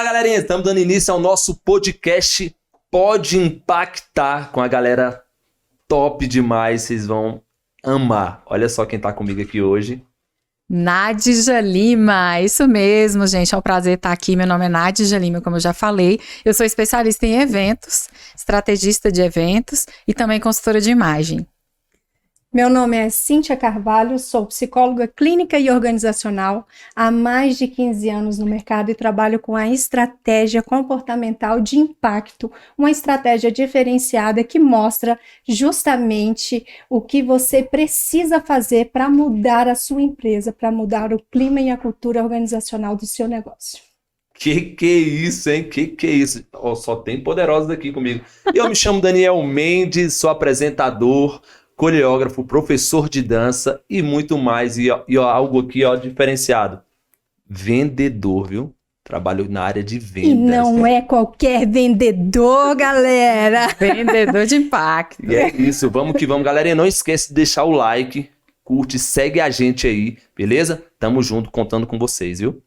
Fala, galerinha, estamos dando início ao nosso podcast Pode Impactar com a galera top demais, vocês vão amar. Olha só quem tá comigo aqui hoje. Nadja Lima, isso mesmo, gente, é um prazer estar aqui. Meu nome é Nadja Lima, como eu já falei. Eu sou especialista em eventos, estrategista de eventos e também consultora de imagem. Meu nome é Cíntia Carvalho, sou psicóloga clínica e organizacional há mais de 15 anos no mercado e trabalho com a estratégia comportamental de impacto, uma estratégia diferenciada que mostra justamente o que você precisa fazer para mudar a sua empresa, para mudar o clima e a cultura organizacional do seu negócio. Que é isso, hein? Que é isso? Oh, só tem poderosos aqui comigo. Eu me chamo Daniel Mendes, sou apresentador, coreógrafo, professor de dança e muito mais. E algo aqui, diferenciado. Vendedor, viu? Trabalho na área de vendas. E não é qualquer vendedor, galera! Vendedor de impacto. E é isso, vamos que vamos. Galera, e não esquece de deixar o like, curte, segue a gente aí, beleza? Tamo junto, contando com vocês, viu?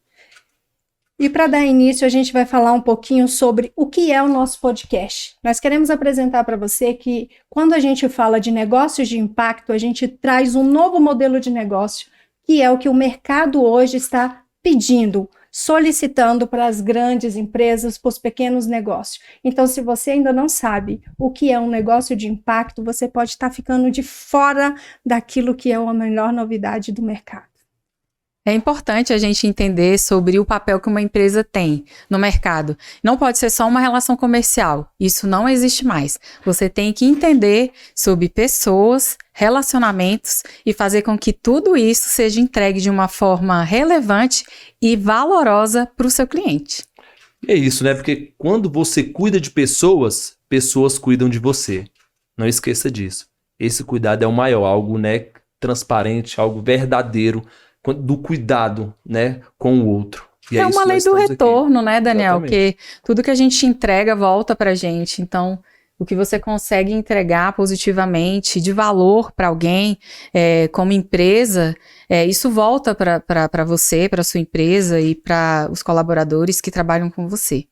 E para dar início, a gente vai falar um pouquinho sobre o que é o nosso podcast. Nós queremos apresentar para você que quando a gente fala de negócios de impacto, a gente traz um novo modelo de negócio, que é o que o mercado hoje está pedindo, solicitando para as grandes empresas, para os pequenos negócios. Então, se você ainda não sabe o que é um negócio de impacto, você pode estar ficando de fora daquilo que é a melhor novidade do mercado. É importante a gente entender sobre o papel que uma empresa tem no mercado. Não pode ser só uma relação comercial. Isso não existe mais. Você tem que entender sobre pessoas, relacionamentos e fazer com que tudo isso seja entregue de uma forma relevante e valorosa para o seu cliente. É isso, né? Porque quando você cuida de pessoas, pessoas cuidam de você. Não esqueça disso. Esse cuidado é o maior, algo, né, transparente, algo verdadeiro, do cuidado, né, com o outro. E é uma lei do retorno, aqui, né, Daniel? Exatamente. Porque tudo que a gente entrega volta pra gente. Então, o que você consegue entregar positivamente, de valor para alguém, como empresa, isso volta para você, para sua empresa e para os colaboradores que trabalham com você.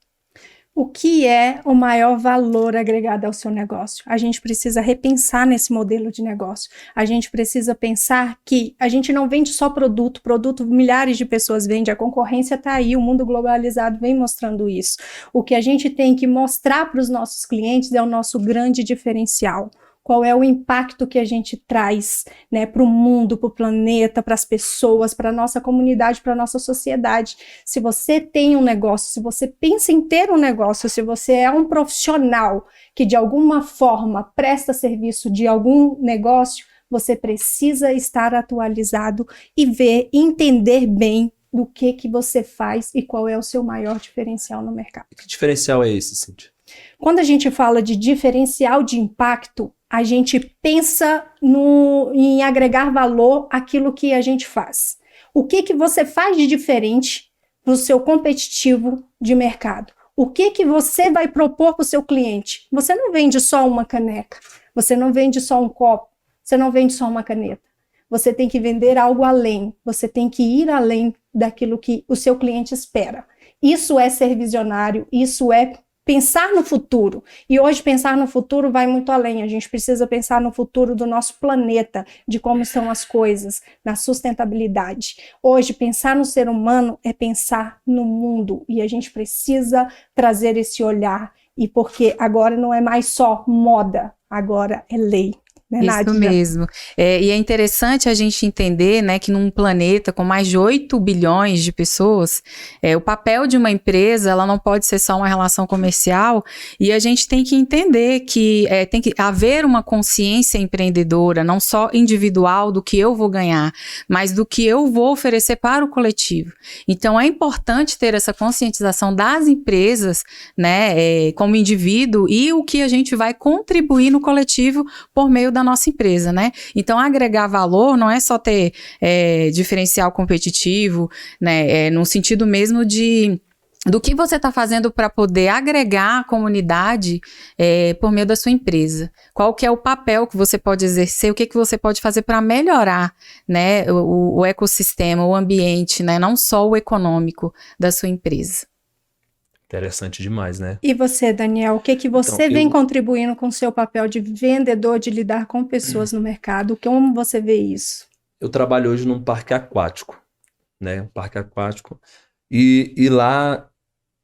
O que é o maior valor agregado ao seu negócio? A gente precisa repensar nesse modelo de negócio. A gente precisa pensar que a gente não vende só produto milhares de pessoas vendem, a concorrência está aí, o mundo globalizado vem mostrando isso. O que a gente tem que mostrar para os nossos clientes é o nosso grande diferencial. Qual é o impacto que a gente traz, né, para o mundo, para o planeta, para as pessoas, para a nossa comunidade, para a nossa sociedade. Se você tem um negócio, se você pensa em ter um negócio, se você é um profissional que de alguma forma presta serviço de algum negócio, você precisa estar atualizado e entender bem do que você faz e qual é o seu maior diferencial no mercado. Que diferencial é esse, Cíntia? Quando a gente fala de diferencial de impacto, a gente pensa em agregar valor àquilo que a gente faz. O que você faz de diferente para o seu competitivo de mercado? O que você vai propor para o seu cliente? Você não vende só uma caneca, você não vende só um copo, você não vende só uma caneta. Você tem que vender algo além, você tem que ir além daquilo que o seu cliente espera. Isso é ser visionário, isso é pensar no futuro. E hoje pensar no futuro vai muito além. A gente precisa pensar no futuro do nosso planeta, de como são as coisas, na sustentabilidade. Hoje pensar no ser humano é pensar no mundo. E a gente precisa trazer esse olhar. E porque agora não é mais só moda, agora é lei. Isso mesmo. E é interessante a gente entender, né, que num planeta com mais de 8 bilhões de pessoas, o papel de uma empresa, ela não pode ser só uma relação comercial, e a gente tem que entender que tem que haver uma consciência empreendedora, não só individual do que eu vou ganhar, mas do que eu vou oferecer para o coletivo. Então é importante ter essa conscientização das empresas, né, como indivíduo, e o que a gente vai contribuir no coletivo por meio da nossa empresa, né? Então, agregar valor não é só ter diferencial competitivo, né? No sentido mesmo do que você está fazendo para poder agregar a comunidade por meio da sua empresa. Qual que é o papel que você pode exercer, o que você pode fazer para melhorar, né, o ecossistema, o ambiente, né, não só o econômico da sua empresa. Interessante demais, né? E você, Daniel, o que que você Então, vem eu- contribuindo com o seu papel de vendedor, de lidar com pessoas no mercado? Como você vê isso? Eu trabalho hoje num parque aquático, né? Um parque aquático. E lá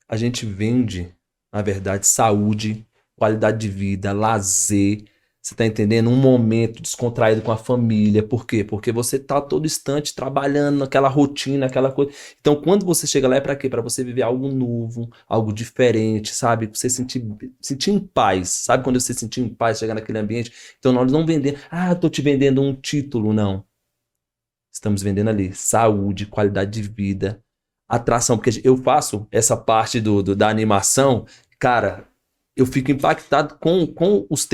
a gente vende, na verdade, saúde, qualidade de vida, lazer. Você tá entendendo? Um momento descontraído com a família. Por quê? Porque você tá todo instante trabalhando naquela rotina, aquela coisa. Então, quando você chega lá, é pra quê? Pra você viver algo novo, algo diferente, sabe? Pra você sentir em paz. Sabe quando você sentir em paz, chegar naquele ambiente? Então, nós não vendemos, eu tô te vendendo um título, não. Estamos vendendo ali saúde, qualidade de vida, atração, porque eu faço essa parte da animação, cara, eu fico impactado com os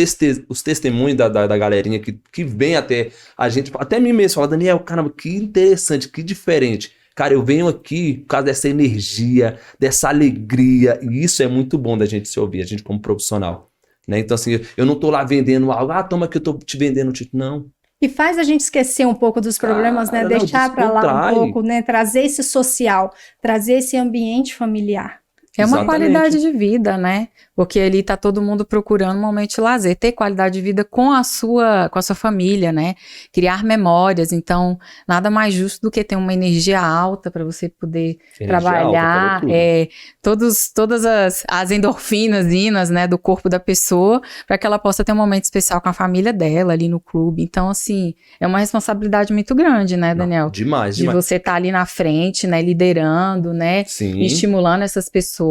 testemunhos da galerinha que vem até a gente, até mim mesmo, fala, Daniel, caramba, que interessante, que diferente. Cara, eu venho aqui por causa dessa energia, dessa alegria, e isso é muito bom da gente se ouvir, a gente como profissional, né? Então, assim, eu não tô lá vendendo algo, toma que eu tô te vendendo um título, não. E faz a gente esquecer um pouco dos problemas, né? Cara, não, Deixar para lá um descontrai. pouco, né? Trazer esse social, trazer esse ambiente familiar. É uma Exatamente. qualidade de vida, né? Porque ali tá todo mundo procurando um momento de lazer, ter qualidade de vida com a sua família, né? Criar memórias. Então, nada mais justo do que ter uma energia alta para você poder Energia trabalhar, alta, falou tudo. todas as endorfinas, né, do corpo da pessoa, para que ela possa ter um momento especial com a família dela ali no clube. Então, assim, é uma responsabilidade muito grande, né, Daniel? Não, demais, De demais. você estar ali na frente, né, liderando, né? Sim. Estimulando essas pessoas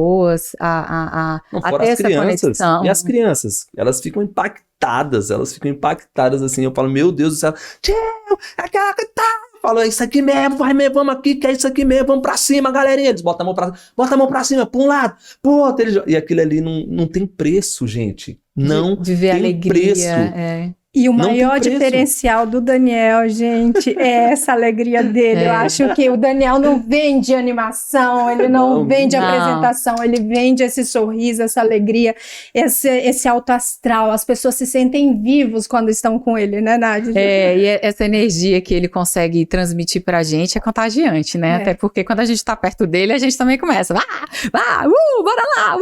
a Não, ter fora as essa crianças. conexão. E as crianças, elas ficam impactadas assim. Eu falo, meu Deus do céu, tio, aquela que tá. Falou, é isso aqui mesmo, vai mesmo, vamos aqui, que é isso aqui mesmo, vamos pra cima, galerinha. Eles botam a mão pra cima, pra um lado, pro outro. E aquilo ali não tem preço, gente. Não de ver tem alegria. preço. E o Não tem maior preço. diferencial do Daniel, gente, é essa alegria dele. Eu acho que o Daniel não vende animação, ele não vende não. apresentação, ele vende esse sorriso, essa alegria, esse alto astral. As pessoas se sentem vivos quando estão com ele, né, Nádia? E essa energia que ele consegue transmitir pra gente é contagiante, né? É. Até porque quando a gente tá perto dele, a gente também começa, bora lá,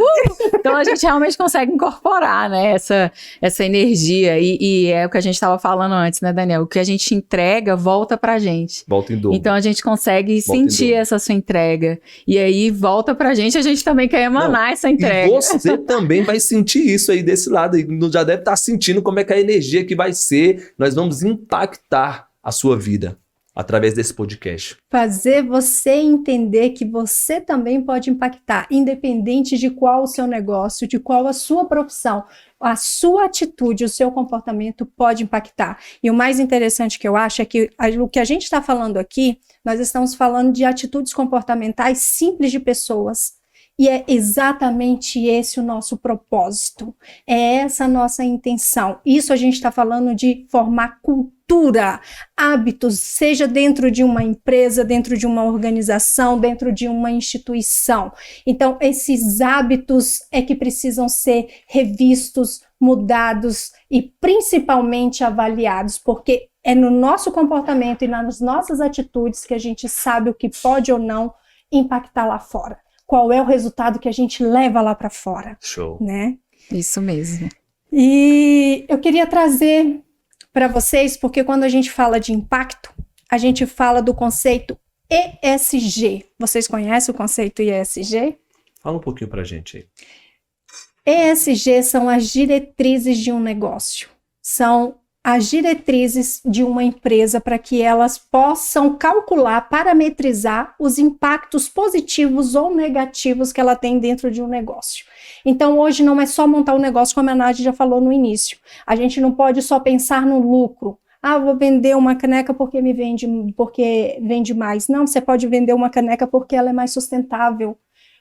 Então a gente realmente consegue incorporar, né, essa energia e é o que a gente estava falando antes, né, Daniel? O que a gente entrega volta pra gente. Volta em dobro. Então a gente consegue Volta em sentir dobro. essa sua entrega. E aí volta pra gente, a gente também quer emanar essa entrega. E você também vai sentir isso aí desse lado. E já deve estar sentindo como é que é a energia que vai ser. Nós vamos impactar a sua vida através desse podcast. Fazer você entender que você também pode impactar, independente de qual o seu negócio, de qual a sua profissão, a sua atitude, o seu comportamento pode impactar. E o mais interessante que eu acho é que o que a gente está falando aqui, nós estamos falando de atitudes comportamentais simples de pessoas. E é exatamente esse o nosso propósito, é essa a nossa intenção. Isso a gente está falando de formar cultura, hábitos, seja dentro de uma empresa, dentro de uma organização, dentro de uma instituição. Então, esses hábitos é que precisam ser revistos, mudados e principalmente avaliados, porque é no nosso comportamento e nas nossas atitudes que a gente sabe o que pode ou não impactar lá fora. Qual é o resultado que a gente leva lá para fora, Show. né? Isso mesmo. E eu queria trazer para vocês, porque quando a gente fala de impacto, a gente fala do conceito ESG. Vocês conhecem o conceito ESG? Fala um pouquinho pra gente aí. ESG são as diretrizes de um negócio. São as diretrizes de uma empresa para que elas possam calcular, parametrizar os impactos positivos ou negativos que ela tem dentro de um negócio. Então, hoje não é só montar um negócio, como a Nádia já falou no início. A gente não pode só pensar no lucro. Vou vender uma caneca porque vende mais. Não, você pode vender uma caneca porque ela é mais sustentável.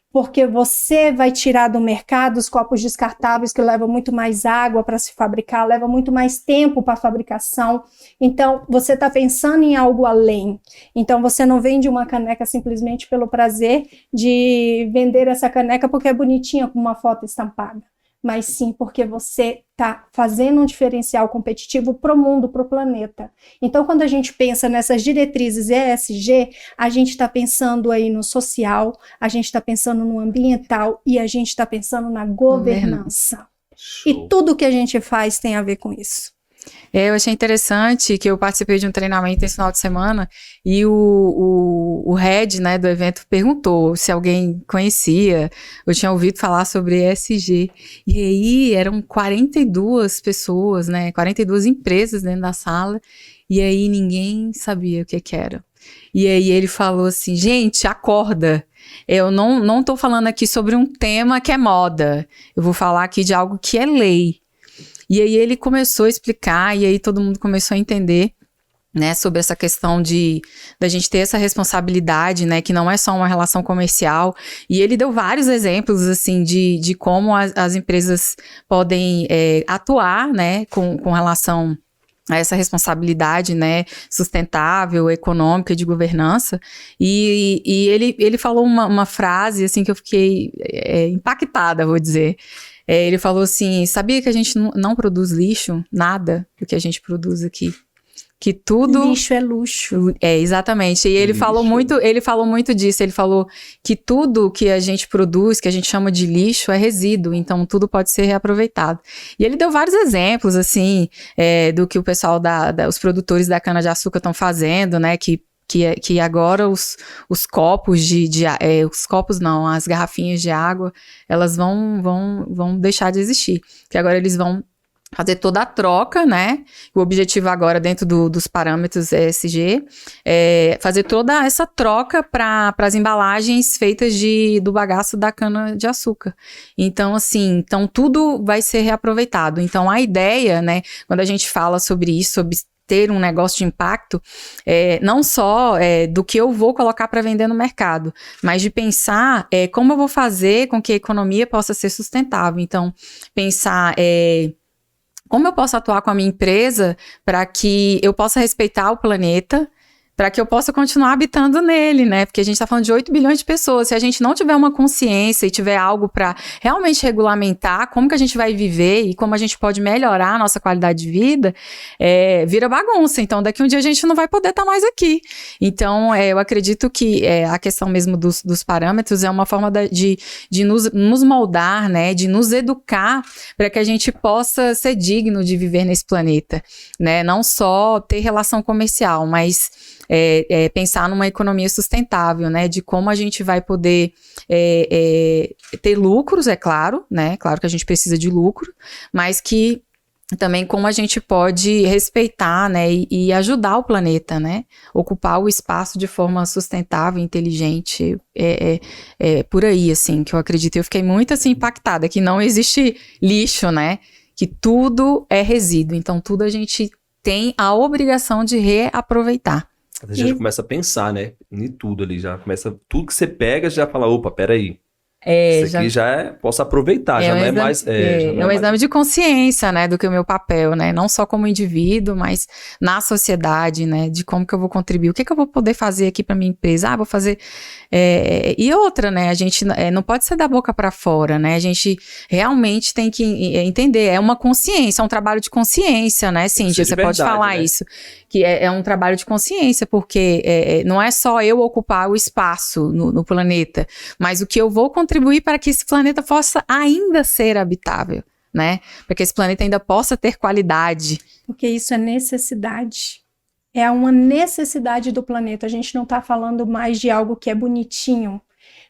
Porque você vai tirar do mercado os copos descartáveis que levam muito mais água para se fabricar, leva muito mais tempo para a fabricação. Então, você está pensando em algo além. Então, você não vende uma caneca simplesmente pelo prazer de vender essa caneca porque é bonitinha com uma foto estampada. mas sim porque você está fazendo um diferencial competitivo para o mundo, para o planeta. Então, quando a gente pensa nessas diretrizes ESG, a gente está pensando aí no social, a gente está pensando no ambiental e a gente está pensando na governança. E tudo que a gente faz tem a ver com isso. Eu achei interessante que eu participei de um treinamento esse final de semana e o head, né, do evento perguntou se alguém conhecia, eu tinha ouvido falar sobre ESG. E aí eram 42 pessoas, né, 42 empresas dentro da sala, e aí ninguém sabia o que era. E aí ele falou assim, gente, acorda. Eu não tô falando aqui sobre um tema que é moda, eu vou falar aqui de algo que é lei. E aí ele começou a explicar, e aí todo mundo começou a entender, né, sobre essa questão da gente ter essa responsabilidade, né, que não é só uma relação comercial. E ele deu vários exemplos, assim, de como as empresas podem atuar, né, com relação a essa responsabilidade, né, sustentável, econômica e de governança. E ele falou uma frase, assim, que eu fiquei impactada, vou dizer. Ele falou assim, sabia que a gente não produz lixo? Nada do que a gente produz aqui. Que tudo... Lixo é luxo. Exatamente. E ele falou muito disso. Ele falou que tudo que a gente produz, que a gente chama de lixo, é resíduo. Então, tudo pode ser reaproveitado. E ele deu vários exemplos, assim, do que o pessoal os produtores da cana-de-açúcar estão fazendo, né? Que agora os copos os copos não, as garrafinhas de água, elas vão deixar de existir. Que agora eles vão fazer toda a troca, né? O objetivo agora, dentro dos parâmetros ESG, é fazer toda essa troca para as embalagens feitas do bagaço da cana-de-açúcar. Então, assim, tudo vai ser reaproveitado. Então, a ideia, né, quando a gente fala sobre isso, sobre ter um negócio de impacto, não só do que eu vou colocar para vender no mercado, mas de pensar como eu vou fazer com que a economia possa ser sustentável. Então, pensar como eu posso atuar com a minha empresa para que eu possa respeitar o planeta, para que eu possa continuar habitando nele, né? Porque a gente está falando de 8 bilhões de pessoas. Se a gente não tiver uma consciência e tiver algo para realmente regulamentar como que a gente vai viver e como a gente pode melhorar a nossa qualidade de vida, vira bagunça. Então, daqui um dia a gente não vai poder estar mais aqui. Então, eu acredito que a questão mesmo dos parâmetros é uma forma de nos moldar, né? De nos educar para que a gente possa ser digno de viver nesse planeta, né? Não só ter relação comercial, mas pensar numa economia sustentável, né, de como a gente vai poder ter lucros, é claro, né, claro que a gente precisa de lucro, mas que também como a gente pode respeitar, né, e ajudar o planeta, né, ocupar o espaço de forma sustentável, inteligente, por aí, assim, que eu acredito. Eu fiquei muito, assim, impactada, que não existe lixo, né, que tudo é resíduo, então tudo a gente tem a obrigação de reaproveitar. A gente já começa a pensar, né? Em tudo ali. Já começa. Tudo que você pega, já fala, opa, peraí. Isso aqui posso aproveitar, já não é mais. É um exame de consciência, né, do que o meu papel, né, não só como indivíduo, mas na sociedade, né, de como que eu vou contribuir, o que eu vou poder fazer aqui para minha empresa, vou fazer. E outra, né, a gente não pode ser da boca para fora, né, a gente realmente tem que entender, é uma consciência, é um trabalho de consciência, né, Cíntia, você pode falar, né? Isso, que é um trabalho de consciência, porque não é só eu ocupar o espaço no planeta, mas o que eu vou contribuir para que esse planeta possa ainda ser habitável, né? Para que esse planeta ainda possa ter qualidade. Porque isso é necessidade. É uma necessidade do planeta. A gente não está falando mais de algo que é bonitinho,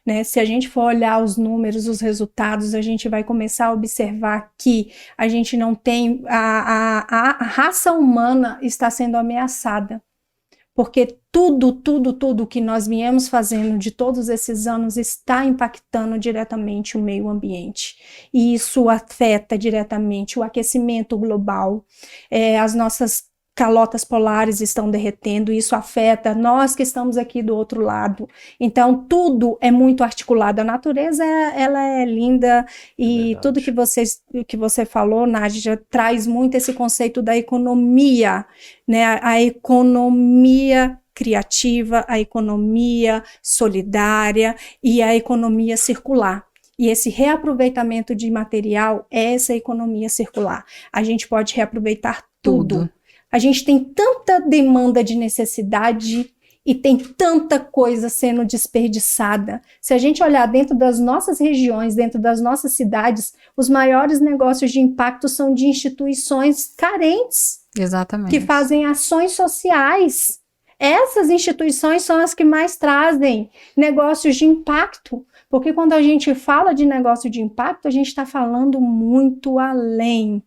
né? Se a gente for olhar os números, os resultados, a gente vai começar a observar que a gente não tem... A raça humana está sendo ameaçada. Porque tudo que nós viemos fazendo de todos esses anos está impactando diretamente o meio ambiente. E isso afeta diretamente o aquecimento global, as nossas calotas polares estão derretendo, isso afeta nós que estamos aqui do outro lado. Então, tudo é muito articulado. A natureza, ela é linda e tudo que você falou, Nádia, traz muito esse conceito da economia, né? A economia criativa, a economia solidária e a economia circular. E esse reaproveitamento de material é essa economia circular. A gente pode reaproveitar tudo. A gente tem tanta demanda de necessidade e tem tanta coisa sendo desperdiçada. Se a gente olhar dentro das nossas regiões, dentro das nossas cidades, os maiores negócios de impacto são de instituições carentes. Exatamente. Que fazem ações sociais. Essas instituições são as que mais trazem negócios de impacto. Porque quando a gente fala de negócio de impacto, a gente está falando muito além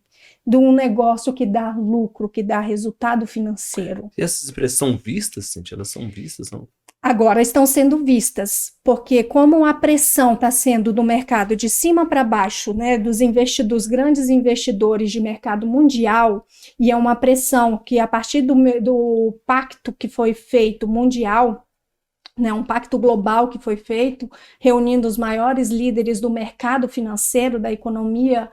de um negócio que dá lucro, que dá resultado financeiro. E essas empresas são vistas, Cíntia? Elas são vistas, não? Agora estão sendo vistas, porque como a pressão está sendo do mercado de cima para baixo, né, dos grandes investidores de mercado mundial, e é uma pressão que a partir do pacto que foi feito mundial, né, um pacto global que foi feito, reunindo os maiores líderes do mercado financeiro, da economia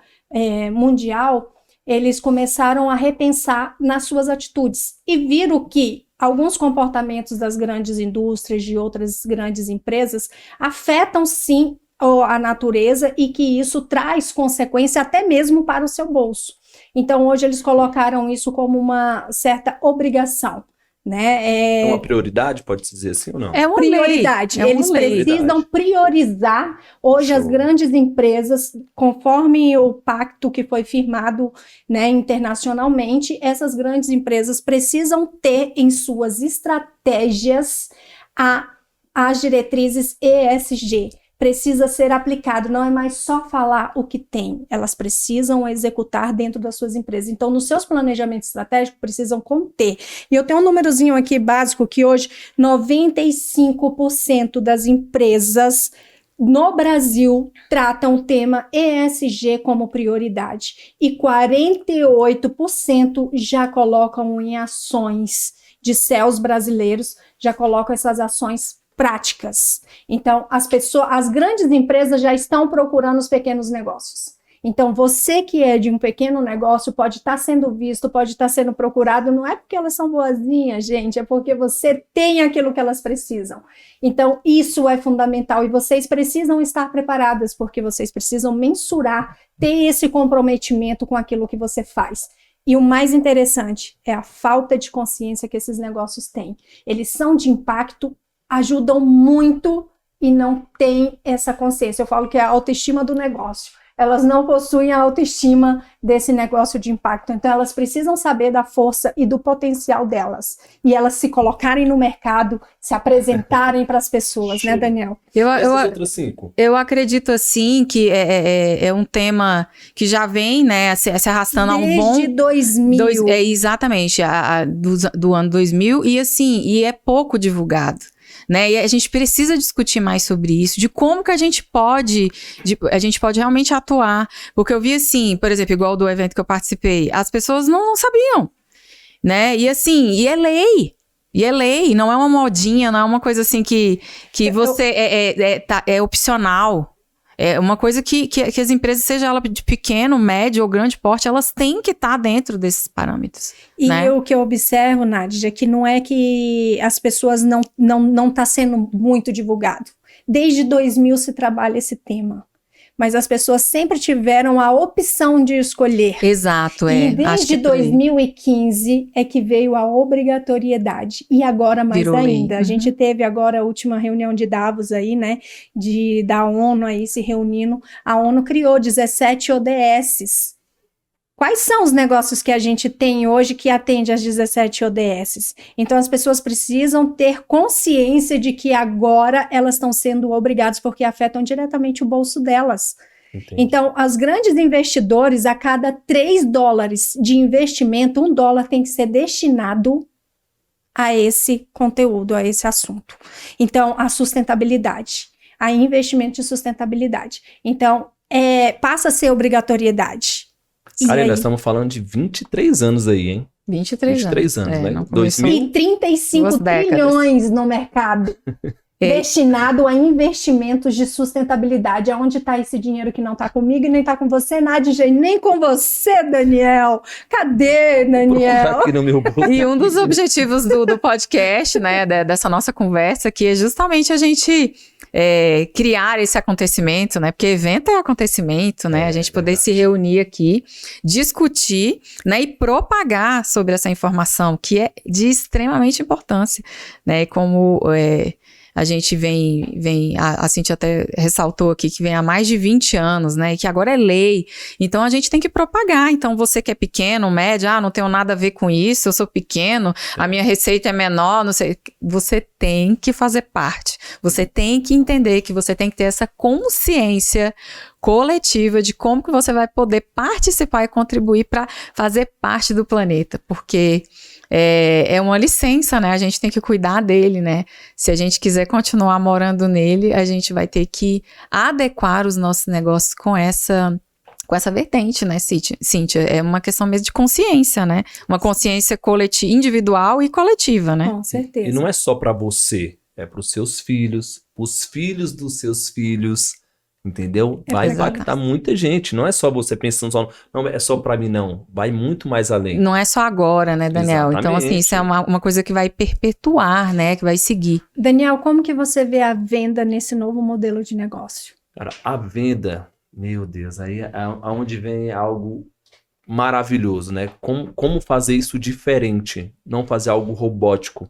mundial, eles começaram a repensar nas suas atitudes e viram que alguns comportamentos das grandes indústrias, de outras grandes empresas, afetam sim a natureza e que isso traz consequência até mesmo para o seu bolso. Então, hoje eles colocaram isso como uma certa obrigação. Né? É uma prioridade, pode-se dizer assim ou não? É uma prioridade. Eles precisam priorizar. Hoje as grandes empresas, conforme o pacto que foi firmado, né, internacionalmente, essas grandes empresas precisam ter em suas estratégias as diretrizes ESG. Precisa ser aplicado, não é mais só falar o que tem, elas precisam executar dentro das suas empresas. Então, nos seus planejamentos estratégicos, precisam conter. E eu tenho um númerozinho aqui básico, que hoje 95% das empresas no Brasil tratam o tema ESG como prioridade. E 48% já colocam em ações de céus brasileiros, já colocam essas ações práticas. Então, as grandes empresas já estão procurando os pequenos negócios. Então, você que é de um pequeno negócio pode estar sendo visto, pode estar sendo procurado, não é porque elas são boazinhas, gente, é porque você tem aquilo que elas precisam. Então, isso é fundamental e vocês precisam estar preparadas, porque vocês precisam mensurar, ter esse comprometimento com aquilo que você faz. E o mais interessante é a falta de consciência que esses negócios têm. Eles são de impacto, ajudam muito e não têm essa consciência. Eu falo que é a autoestima do negócio. Elas não possuem a autoestima desse negócio de impacto. Então, elas precisam saber da força e do potencial delas. E elas se colocarem no mercado, se apresentarem para as pessoas, né, Daniel? Eu acredito, assim, que é um tema que já vem, né, se arrastando há um bom... Desde 2000. Exatamente, do ano 2000. E, assim, e é pouco divulgado. Né? E a gente precisa discutir mais sobre isso, de como que a gente pode realmente atuar, porque eu vi assim, por exemplo, igual do evento que eu participei, as pessoas não sabiam, né? E assim, e é lei, não é uma modinha, não é uma coisa assim que você é opcional. É uma coisa que as empresas, seja ela de pequeno, médio ou grande porte, elas têm que estar dentro desses parâmetros. E né? o que eu observo, Nádia, é que não é que as pessoas não está sendo muito divulgado. Desde 2000 se trabalha esse tema. Mas as pessoas sempre tiveram a opção de escolher. Exato, E desde 2015 é que veio a obrigatoriedade. E agora mais Virou ainda. lei. A gente teve agora a última reunião de Davos aí, né? Da ONU aí se reunindo. A ONU criou 17 ODSs. Quais são os negócios que a gente tem hoje que atende às 17 ODSs? Então, as pessoas precisam ter consciência de que agora elas estão sendo obrigadas, porque afetam diretamente o bolso delas. Entendi. Então, os grandes investidores, a cada $3 de investimento, $1 tem que ser destinado a esse conteúdo, a esse assunto. Então, a sustentabilidade, a investimento de sustentabilidade. Então, passa a ser obrigatoriedade. Cara, nós estamos falando de 23 anos aí, hein? 23 anos, né? não começou. E 35 2 décadas. trilhões no mercado destinado a investimentos de sustentabilidade. Aonde está esse dinheiro que não está comigo e nem está com você, Nádia, nem com você, Daniel? Cadê, Daniel? Aqui no meu bolso. E um dos objetivos do podcast, né, dessa nossa conversa aqui, é justamente a gente criar esse acontecimento, né? Porque evento é acontecimento, né? A gente poder se reunir aqui, discutir, né? E propagar sobre essa informação, que é de extremamente importância, né? Como a gente a Cíntia até ressaltou aqui que vem há mais de 20 anos, né, e que agora é lei, então a gente tem que propagar. Então você que é pequeno, médio, não tenho nada a ver com isso, eu sou pequeno, a minha receita é menor, não sei, você tem que fazer parte, você tem que entender que você tem que ter essa consciência coletiva de como que você vai poder participar e contribuir para fazer parte do planeta, porque é uma licença, né? A gente tem que cuidar dele, né? Se a gente quiser continuar morando nele, a gente vai ter que adequar os nossos negócios com essa vertente, né, Cíntia? É uma questão mesmo de consciência, né? Uma consciência coletiva, individual e coletiva, né? Com certeza. E não é só para você, é para os seus filhos, os filhos dos seus filhos, entendeu? Vai impactar muita gente, não é só você pensando só, não, é só para mim, não. Vai muito mais além. Não é só agora, né, Daniel? Exatamente. Então, assim, isso é uma coisa que vai perpetuar, né, que vai seguir. Daniel, como que você vê a venda nesse novo modelo de negócio? Cara, a venda, meu Deus, aí é aonde vem algo maravilhoso, né? Como fazer isso diferente, não fazer algo robótico.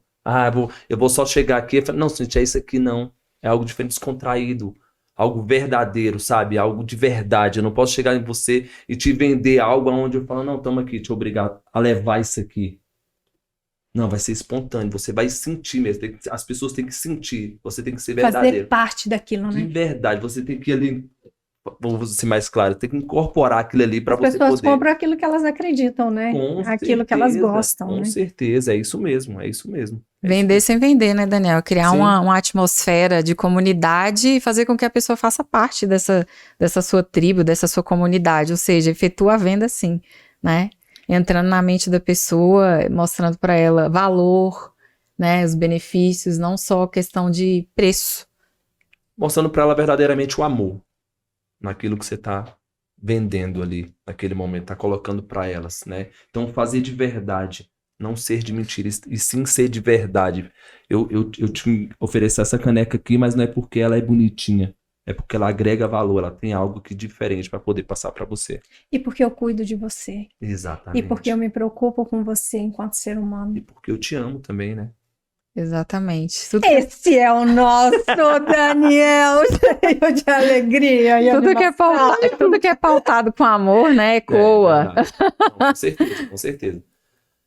Eu vou só chegar aqui e falar, não, gente, é isso aqui, não. É algo diferente, descontraído. Algo verdadeiro, sabe? Algo de verdade. Eu não posso chegar em você e te vender algo onde eu falo, não, toma aqui, te obrigar a levar isso aqui. Não, vai ser espontâneo, você vai sentir mesmo. As pessoas têm que sentir, você tem que ser verdadeiro. Fazer parte daquilo, né? De verdade, você tem que ir ali, vamos ser mais claro, tem que incorporar aquilo ali para você poder. As pessoas compram aquilo que elas acreditam, né? Com aquilo certeza, que elas gostam, com né? certeza, é isso mesmo, é isso mesmo. Vender sem vender, né, Daniel? Criar Sim. uma atmosfera de comunidade e fazer com que a pessoa faça parte dessa sua tribo, dessa sua comunidade, ou seja, efetua a venda sim, né? Entrando na mente da pessoa, mostrando para ela valor, né, os benefícios, não só questão de preço. Mostrando para ela verdadeiramente o amor naquilo que você está vendendo ali, naquele momento, está colocando para elas, né? Então, fazer de verdade, não ser de mentira, e sim ser de verdade. Eu te ofereço essa caneca aqui, mas não é porque ela é bonitinha, é porque ela agrega valor, ela tem algo que diferente para poder passar para você. E porque eu cuido de você. Exatamente. E porque eu me preocupo com você enquanto ser humano. E porque eu te amo também, né? Exatamente. Esse é o nosso Daniel, cheio de alegria e tudo que é pautado com amor, né, ecoa. Não, com certeza, com certeza.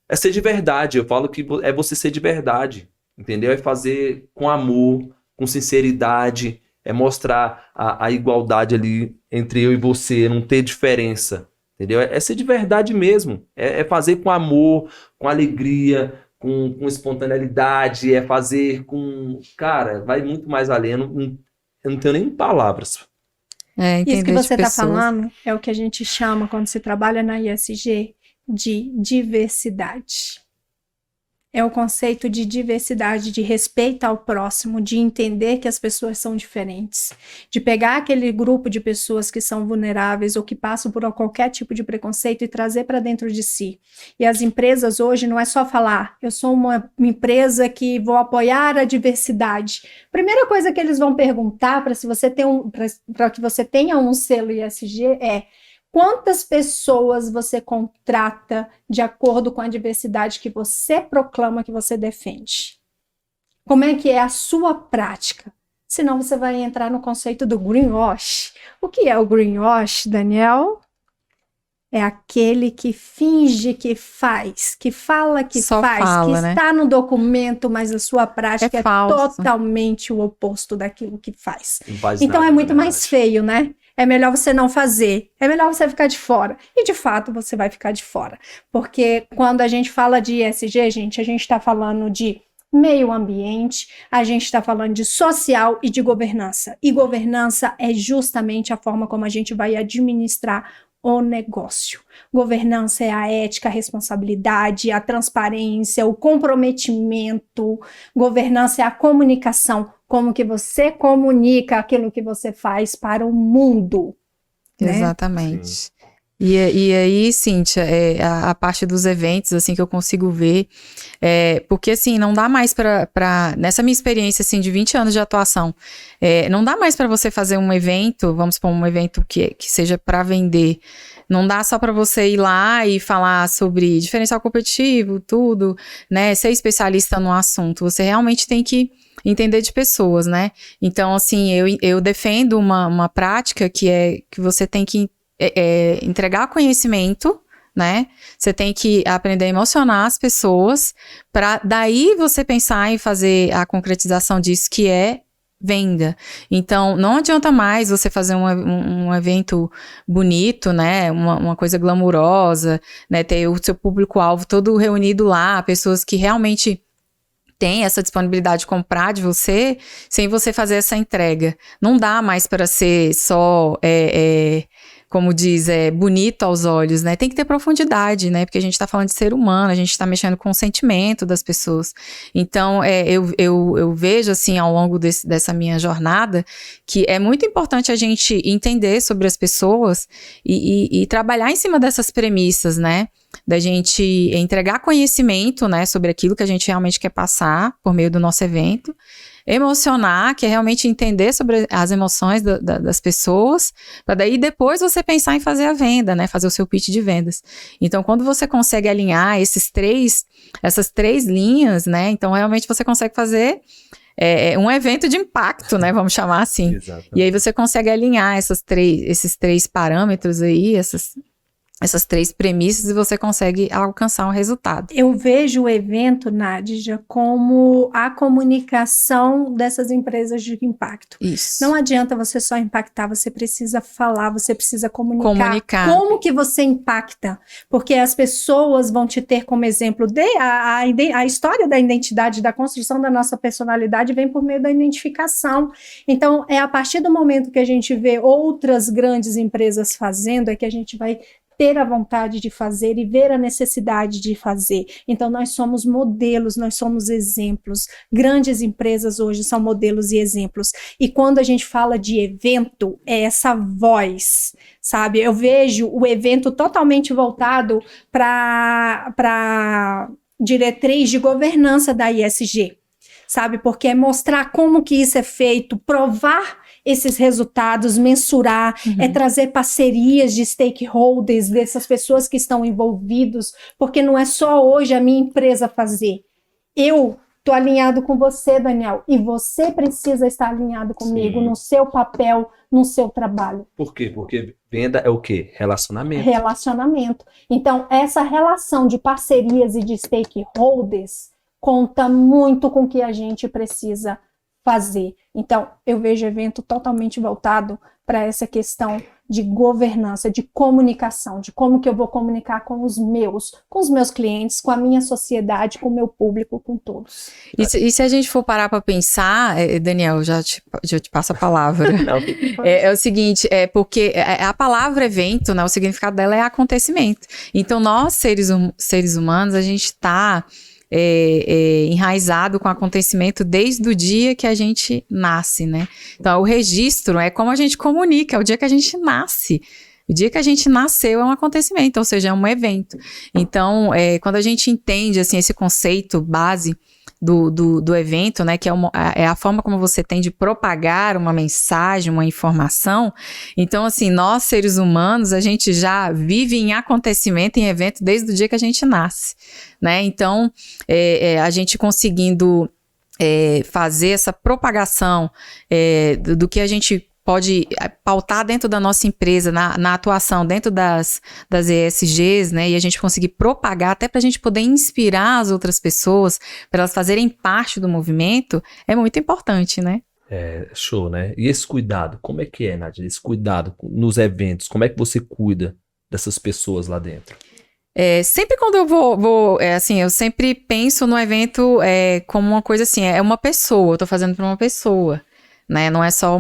É ser de verdade, eu falo que é você ser de verdade, entendeu? É fazer com amor, com sinceridade, é mostrar a igualdade ali entre eu e você, não ter diferença, entendeu? É ser de verdade mesmo, é fazer com amor, com alegria, com espontaneidade, é fazer com... Cara, vai muito mais além, eu não tenho nem palavras. Isso que você está falando é o que a gente chama, quando se trabalha na ISG, de diversidade. É o conceito de diversidade, de respeito ao próximo, de entender que as pessoas são diferentes, de pegar aquele grupo de pessoas que são vulneráveis ou que passam por qualquer tipo de preconceito e trazer para dentro de si. E as empresas hoje não é só falar, eu sou uma empresa que vou apoiar a diversidade. Primeira coisa que eles vão perguntar para que você tenha um selo ISG é: quantas pessoas você contrata de acordo com a diversidade que você proclama, que você defende? Como é que é a sua prática? Senão você vai entrar no conceito do greenwash. O que é o greenwash, Daniel? É aquele que finge que faz, que fala que faz, que está no documento, mas a sua prática é totalmente o oposto daquilo que faz. Então é muito mais feio, né? É melhor você não fazer, é melhor você ficar de fora. E de fato você vai ficar de fora. Porque quando a gente fala de ESG, gente, a gente está falando de meio ambiente, a gente está falando de social e de governança. E governança é justamente a forma como a gente vai administrar o negócio. Governança é a ética, a responsabilidade, a transparência, o comprometimento. Governança é a comunicação, como que você comunica aquilo que você faz para o mundo. Exatamente. Sim. E aí, Cíntia, a parte dos eventos, assim, que eu consigo ver, porque, assim, não dá mais nessa minha experiência, assim, de 20 anos de atuação, não dá mais para você fazer um evento, vamos supor, um evento que seja para vender, não dá só para você ir lá e falar sobre diferencial competitivo, tudo, né, ser especialista no assunto, você realmente tem que entender de pessoas, né, então, assim, eu defendo uma prática que você tem que entregar conhecimento, né? Você tem que aprender a emocionar as pessoas para daí você pensar em fazer a concretização disso, que é venda. Então, não adianta mais você fazer um evento bonito, né? Uma coisa glamurosa, né? Ter o seu público-alvo todo reunido lá, pessoas que realmente tem essa disponibilidade de comprar de você, sem você fazer essa entrega. Não dá mais para ser só, como diz, bonito aos olhos, né? Tem que ter profundidade, né? Porque a gente está falando de ser humano, a gente está mexendo com o sentimento das pessoas. Então, eu vejo, assim, ao longo dessa minha jornada, que é muito importante a gente entender sobre as pessoas e trabalhar em cima dessas premissas, né? Da gente entregar conhecimento, né, sobre aquilo que a gente realmente quer passar por meio do nosso evento, emocionar, que é realmente entender sobre as emoções das pessoas, para daí depois você pensar em fazer a venda, né, fazer o seu pitch de vendas. Então, quando você consegue alinhar essas três linhas, né, então realmente você consegue fazer um evento de impacto, né, vamos chamar assim. Exatamente. E aí você consegue alinhar esses três parâmetros aí, essas três premissas, e você consegue alcançar um resultado. Eu vejo o evento, Nádija, como a comunicação dessas empresas de impacto. Isso. Não adianta você só impactar, você precisa falar, você precisa comunicar. Como que você impacta? Porque as pessoas vão te ter como exemplo. A história da identidade, da construção da nossa personalidade vem por meio da identificação. Então, é a partir do momento que a gente vê outras grandes empresas fazendo, é que a gente vai ter a vontade de fazer e ver a necessidade de fazer. Então, nós somos modelos, nós somos exemplos. Grandes empresas hoje são modelos e exemplos. E quando a gente fala de evento, é essa voz, sabe? Eu vejo o evento totalmente voltado para diretriz de governança da ISG, sabe? Porque é mostrar como que isso é feito, provar esses resultados, mensurar, trazer parcerias de stakeholders, dessas pessoas que estão envolvidos, porque não é só hoje a minha empresa fazer. Eu estou alinhado com você, Daniel, e você precisa estar alinhado comigo. Sim. No seu papel, no seu trabalho. Por quê? Porque venda é o quê? Relacionamento. Relacionamento. Então, essa relação de parcerias e de stakeholders conta muito com o que a gente precisa fazer. Então, eu vejo evento totalmente voltado para essa questão de governança, de comunicação, de como que eu vou comunicar com os meus clientes, com a minha sociedade, com o meu público, com todos. E se a gente for parar para pensar, Daniel, já te passo a palavra. Não. É o seguinte, porque a palavra evento, né, o significado dela é acontecimento. Então, nós, seres humanos, a gente está enraizado com o acontecimento desde o dia que a gente nasce, né? Então, o registro é como a gente comunica, é o dia que a gente nasce. O dia que a gente nasceu é um acontecimento, ou seja, é um evento. Então, quando a gente entende, assim, esse conceito base do evento, né, que é a forma como você tem de propagar uma mensagem, uma informação. Então, assim, nós, seres humanos, a gente já vive em acontecimento, em evento, desde o dia que a gente nasce, né? Então, a gente conseguindo fazer essa propagação do que a gente pode pautar dentro da nossa empresa, na atuação dentro das ESGs, né, e a gente conseguir propagar até para a gente poder inspirar as outras pessoas, para elas fazerem parte do movimento, é muito importante, né? Show, né? E esse cuidado, como é que é, Nádia? Esse cuidado nos eventos, como é que você cuida dessas pessoas lá dentro? Sempre quando eu vou assim, eu sempre penso no evento como uma coisa assim, é uma pessoa, eu tô fazendo para uma pessoa, né? Não é só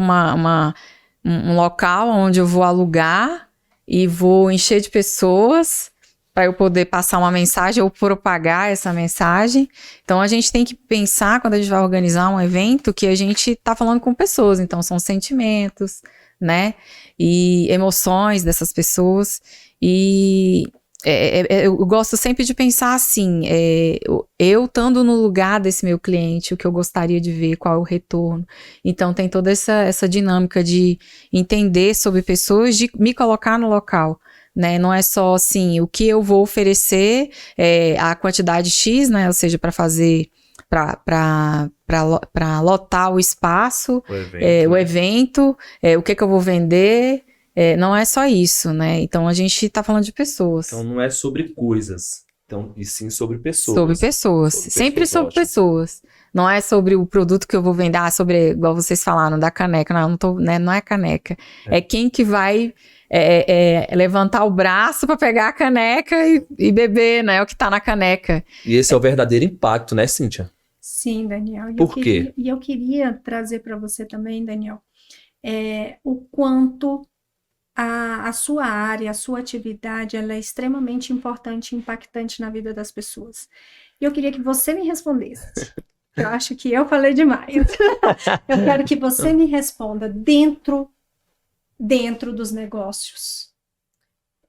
um local onde eu vou alugar e vou encher de pessoas para eu poder passar uma mensagem ou propagar essa mensagem. Então, a gente tem que pensar, quando a gente vai organizar um evento, que a gente está falando com pessoas. Então, são sentimentos, né? E emoções dessas pessoas. E eu gosto sempre de pensar assim, eu estando no lugar desse meu cliente, o que eu gostaria de ver, qual é o retorno. Então tem toda essa dinâmica de entender sobre pessoas, de me colocar no local. Né? Não é só assim, o que eu vou oferecer, a quantidade X, né? Ou seja, para fazer, para lotar o espaço, o evento, o que eu vou vender. Não é só isso, né? Então a gente está falando de pessoas. Então não é sobre coisas, então, e sim sobre pessoas. Sobre pessoas. Sempre sobre pessoas. Não é sobre o produto que eu vou vender, sobre, igual vocês falaram, da caneca. Não é caneca. É quem que vai levantar o braço para pegar a caneca e beber, né? É o que está na caneca. E esse é o verdadeiro impacto, né, Cíntia? Sim, Daniel. Por quê? E eu queria trazer para você também, Daniel, o quanto a sua área, a sua atividade, ela é extremamente importante e impactante na vida das pessoas. E eu queria que você me respondesse. Eu acho que eu falei demais. Eu quero que você me responda dentro dos negócios.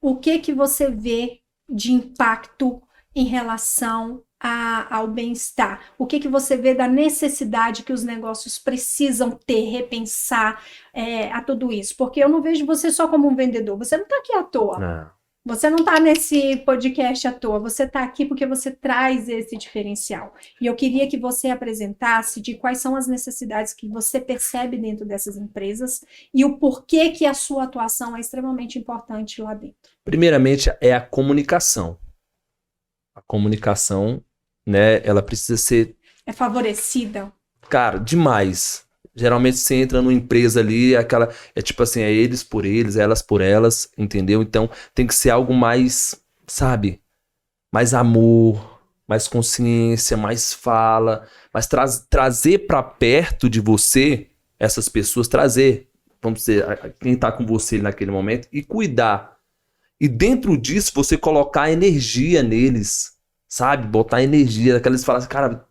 O que você vê de impacto em relação ao bem-estar? O que você vê da necessidade que os negócios precisam ter, repensar a tudo isso? Porque eu não vejo você só como um vendedor. Você não está aqui à toa. Não. Você não está nesse podcast à toa. Você está aqui porque você traz esse diferencial. E eu queria que você apresentasse de quais são as necessidades que você percebe dentro dessas empresas e o porquê que a sua atuação é extremamente importante lá dentro. Primeiramente, é a comunicação. A comunicação, né, ela precisa ser... É favorecida? Cara, demais. Geralmente você entra numa empresa ali, é tipo assim, é eles por eles, elas por elas, entendeu? Então tem que ser algo mais, sabe? Mais amor, mais consciência, mais fala, mas trazer pra perto de você essas pessoas, trazer, vamos dizer, quem tá com você naquele momento e cuidar. E dentro disso você colocar energia neles, sabe? Botar energia, daqueles falar assim, cara,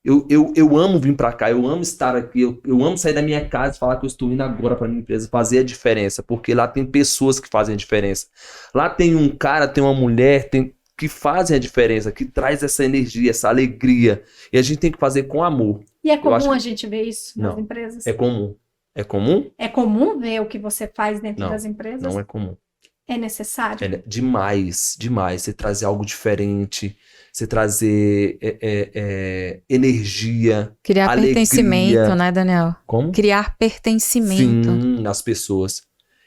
eu amo vir pra cá, eu amo estar aqui, eu amo sair da minha casa e falar que eu estou indo agora pra minha empresa, fazer a diferença, porque lá tem pessoas que fazem a diferença. Lá tem um cara, tem uma mulher, que fazem a diferença, que traz essa energia, essa alegria. E a gente tem que fazer com amor. E é comum a gente ver isso nas empresas? É comum. É comum? É comum ver o que você faz dentro das empresas? Não é comum. É necessário? Demais, demais. Você trazer algo diferente, você trazer energia, criar alegria. Pertencimento, né, Daniel? Como? Criar pertencimento. Sim, nas pessoas.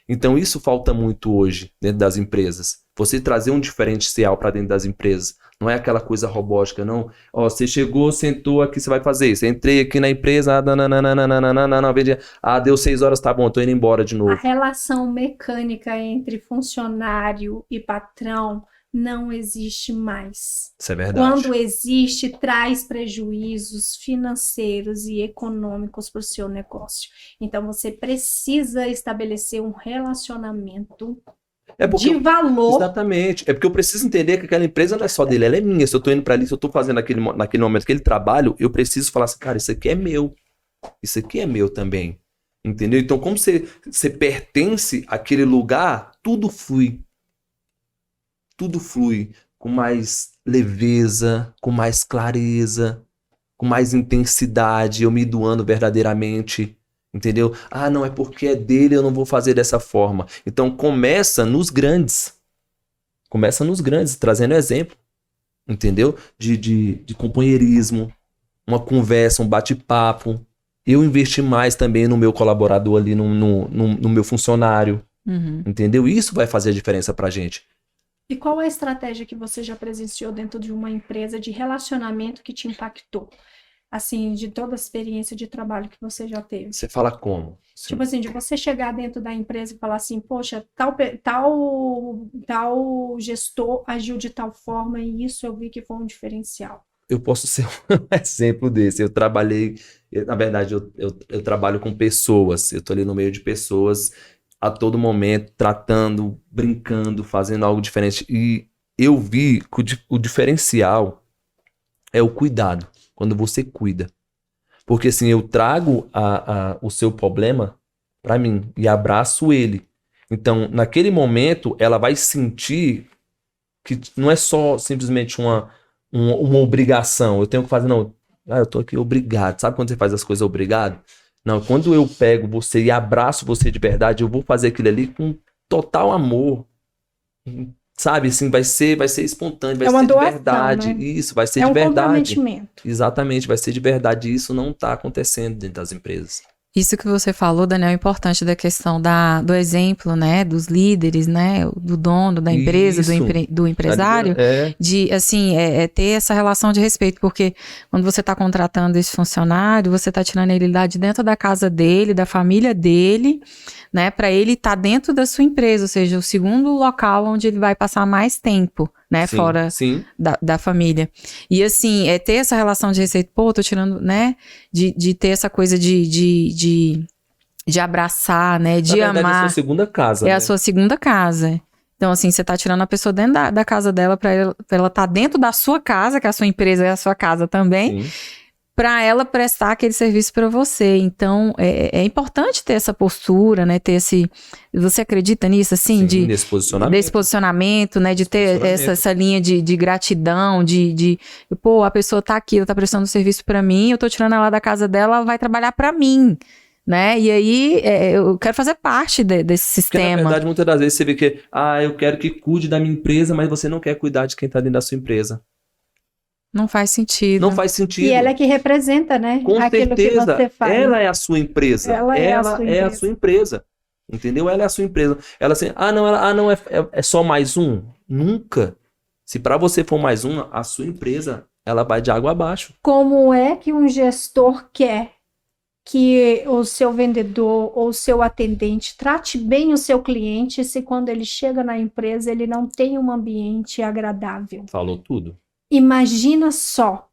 Então isso falta muito hoje dentro das empresas. Você trazer um diferencial para dentro das empresas. Não é aquela coisa robótica, não. Ó, você chegou, sentou aqui, você vai fazer isso. Entrei aqui na empresa, deu 6 horas, tá bom, tô indo embora de novo. A relação mecânica entre funcionário e patrão não existe mais. Isso é verdade. Quando existe, traz prejuízos financeiros e econômicos para o seu negócio. Então, você precisa estabelecer um relacionamento de valor. Exatamente. É porque eu preciso entender que aquela empresa não é só dele, ela é minha. Se eu tô indo pra ali, se eu tô fazendo naquele momento aquele trabalho, eu preciso falar assim, cara, isso aqui é meu. Isso aqui é meu também. Entendeu? Então, como você pertence àquele lugar, tudo flui. Tudo flui com mais leveza, com mais clareza, com mais intensidade, eu me doando verdadeiramente. Entendeu? Ah, não, é porque é dele, eu não vou fazer dessa forma. Então começa nos grandes. Começa nos grandes, trazendo exemplo. Entendeu? De companheirismo, uma conversa, um bate-papo. Eu investi mais também no meu colaborador ali, no meu funcionário. Uhum. Entendeu? Isso vai fazer a diferença pra gente. E qual é a estratégia que você já presenciou dentro de uma empresa de relacionamento que te impactou? Assim, de toda a experiência de trabalho que você já teve. Você fala como? Tipo assim, de você chegar dentro da empresa e falar assim, poxa, tal gestor agiu de tal forma e isso eu vi que foi um diferencial. Eu posso ser um exemplo desse. Eu trabalhei, na verdade, eu trabalho com pessoas. Eu tô ali no meio de pessoas a todo momento, tratando, brincando, fazendo algo diferente. E eu vi que o diferencial é o cuidado. Quando você cuida. Porque assim, eu trago o seu problema para mim e abraço ele. Então, naquele momento, ela vai sentir que não é só simplesmente uma obrigação. Eu tenho que fazer, não. Eu tô aqui obrigado. Sabe quando você faz as coisas obrigado? Não, quando eu pego você e abraço você de verdade, eu vou fazer aquilo ali com total amor. Sabe, assim, vai ser espontâneo, vai ser de verdade. Né? Isso, vai ser de verdade. Comprometimento. Exatamente, vai ser de verdade. E isso não está acontecendo dentro das empresas. Isso que você falou, Daniel, é importante da questão do exemplo, né, dos líderes, né, do dono da empresa, do empresário, de, assim, ter essa relação de respeito, porque quando você está contratando esse funcionário, você está tirando ele lá de dentro da casa dele, da família dele, né, para ele estar dentro da sua empresa, ou seja, o segundo local onde ele vai passar mais tempo, né, sim, fora da família. E assim, ter essa relação de respeito, pô, tô tirando, né, de ter essa coisa de abraçar, né, de amar. É a sua segunda casa, É a sua segunda casa. Então, assim, você tá tirando a pessoa dentro da casa dela pra ela tá dentro da sua casa, que a sua empresa é a sua casa também, para ela prestar aquele serviço para você. Então, é importante ter essa postura, né? Ter esse... Você acredita nisso, assim? Sim, desse posicionamento, né? De ter essa linha de gratidão, pô, a pessoa tá aqui, ela tá prestando serviço para mim, eu tô tirando ela da casa dela, ela vai trabalhar para mim, né? E aí, eu quero fazer parte desse sistema. Porque, na verdade, muitas das vezes você vê que, eu quero que cuide da minha empresa, mas você não quer cuidar de quem tá dentro da sua empresa. Não faz sentido. Não faz sentido. E ela é que representa, né? Com aquilo certeza, que você faz. ela é a sua empresa. Ela é a sua empresa. Entendeu? Ela é a sua empresa. Ela assim, não, é só mais um. Nunca. Se para você for mais um, a sua empresa, ela vai de água abaixo. Como é que um gestor quer que o seu vendedor ou o seu atendente trate bem o seu cliente se quando ele chega na empresa ele não tem um ambiente agradável? Falou tudo. Imagina só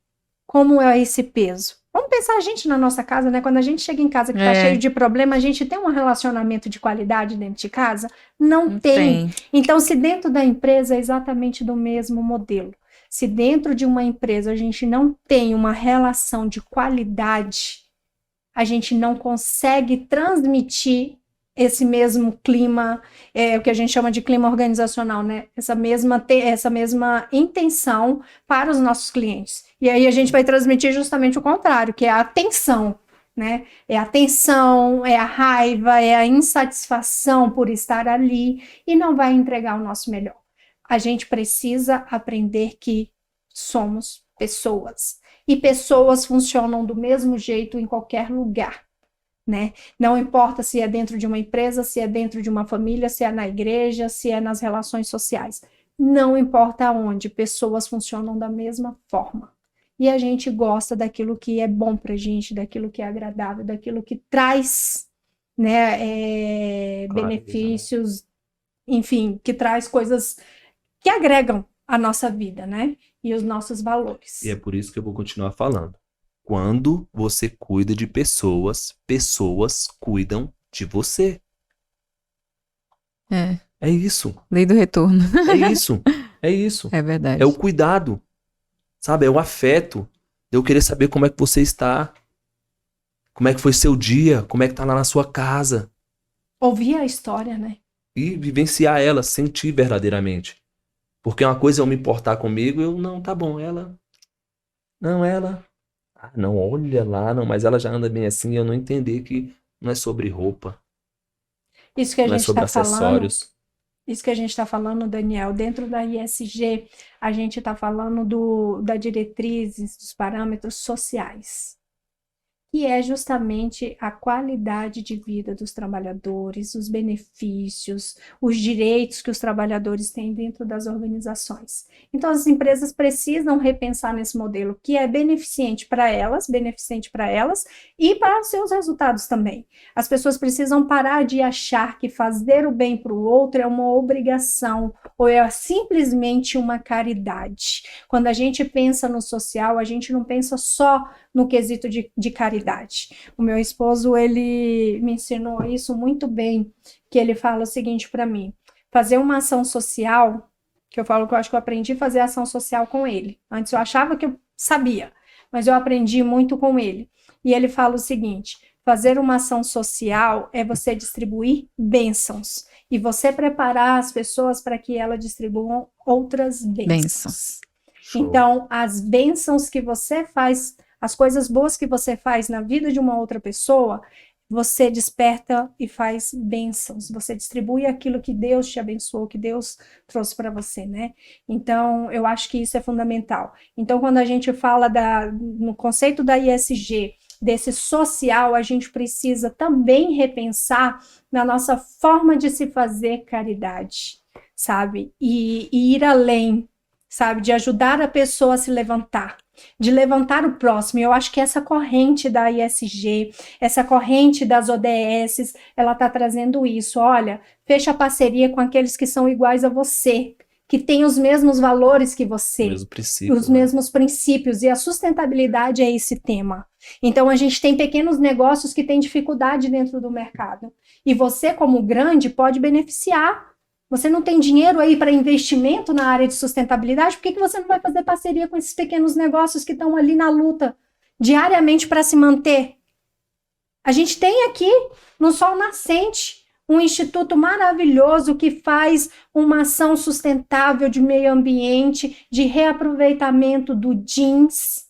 como é esse peso. Vamos pensar a gente na nossa casa, né? Quando a gente chega em casa que tá cheio de problema, a gente tem um relacionamento de qualidade dentro de casa? Não tem. Então, se dentro da empresa é exatamente do mesmo modelo. Se dentro de uma empresa a gente não tem uma relação de qualidade, a gente não consegue transmitir esse mesmo clima, o que a gente chama de clima organizacional, né? Essa mesma intenção para os nossos clientes. E aí a gente vai transmitir justamente o contrário, que é a tensão, né? É a tensão, é a raiva, é a insatisfação por estar ali e não vai entregar o nosso melhor. A gente precisa aprender que somos pessoas. E pessoas funcionam do mesmo jeito em qualquer lugar. Né? Não importa se é dentro de uma empresa, se é dentro de uma família, se é na igreja, se é nas relações sociais. Não importa onde, pessoas funcionam da mesma forma. E a gente gosta daquilo que é bom pra gente, daquilo que é agradável, daquilo que traz, né, benefícios, enfim, que traz coisas que agregam a nossa vida, né? E os nossos valores. E é por isso que eu vou continuar falando. Quando você cuida de pessoas, pessoas cuidam de você. É isso. Lei do retorno. É isso. É isso. É verdade. É o cuidado. Sabe? É o afeto. Eu querer saber como é que você está. Como é que foi seu dia. Como é que tá lá na sua casa. Ouvir a história, né? E vivenciar ela, sentir verdadeiramente. Porque uma coisa é eu me importar comigo, tá bom, ela... não, olha lá, não, mas ela já anda bem assim, eu não entender que não é sobre roupa. Isso que a não gente é sobre tá acessórios. Falando, isso que a gente está falando, Daniel, dentro da ISG, a gente está falando da diretrizes, dos parâmetros sociais, que é justamente a qualidade de vida dos trabalhadores, os benefícios, os direitos que os trabalhadores têm dentro das organizações. Então, as empresas precisam repensar nesse modelo que é beneficente para elas e para os seus resultados também. As pessoas precisam parar de achar que fazer o bem para o outro é uma obrigação ou é simplesmente uma caridade. Quando a gente pensa no social, a gente não pensa só no quesito de caridade. O meu esposo, ele me ensinou isso muito bem, que ele fala o seguinte para mim: fazer uma ação social, que eu falo que eu acho que eu aprendi a fazer ação social com ele. Antes eu achava que eu sabia, mas eu aprendi muito com ele. E ele fala o seguinte: Fazer uma ação social é você distribuir bênçãos e você preparar as pessoas para que elas distribuam outras bênçãos. Show. Então, as bênçãos que você faz, as coisas boas que você faz na vida de uma outra pessoa, você desperta e faz bênçãos. Você distribui aquilo que Deus te abençoou, que Deus trouxe para você, né? Então, eu acho que isso é fundamental. Então, quando a gente fala no conceito da ISG, desse social, a gente precisa também repensar na nossa forma de se fazer caridade, sabe? E ir além, sabe? De ajudar a pessoa a se levantar, de levantar o próximo. Eu acho que essa corrente da ISG, essa corrente das ODS, ela está trazendo isso. Olha, fecha parceria com aqueles que são iguais a você, que têm os mesmos valores que você, os mesmos princípios, e a sustentabilidade é esse tema. Então, a gente tem pequenos negócios que têm dificuldade dentro do mercado, e você, como grande, pode beneficiar. Você não tem dinheiro aí para investimento na área de sustentabilidade, por que você não vai fazer parceria com esses pequenos negócios que estão ali na luta diariamente para se manter? A gente tem aqui, no Sol Nascente, um instituto maravilhoso que faz uma ação sustentável de meio ambiente, de reaproveitamento do jeans,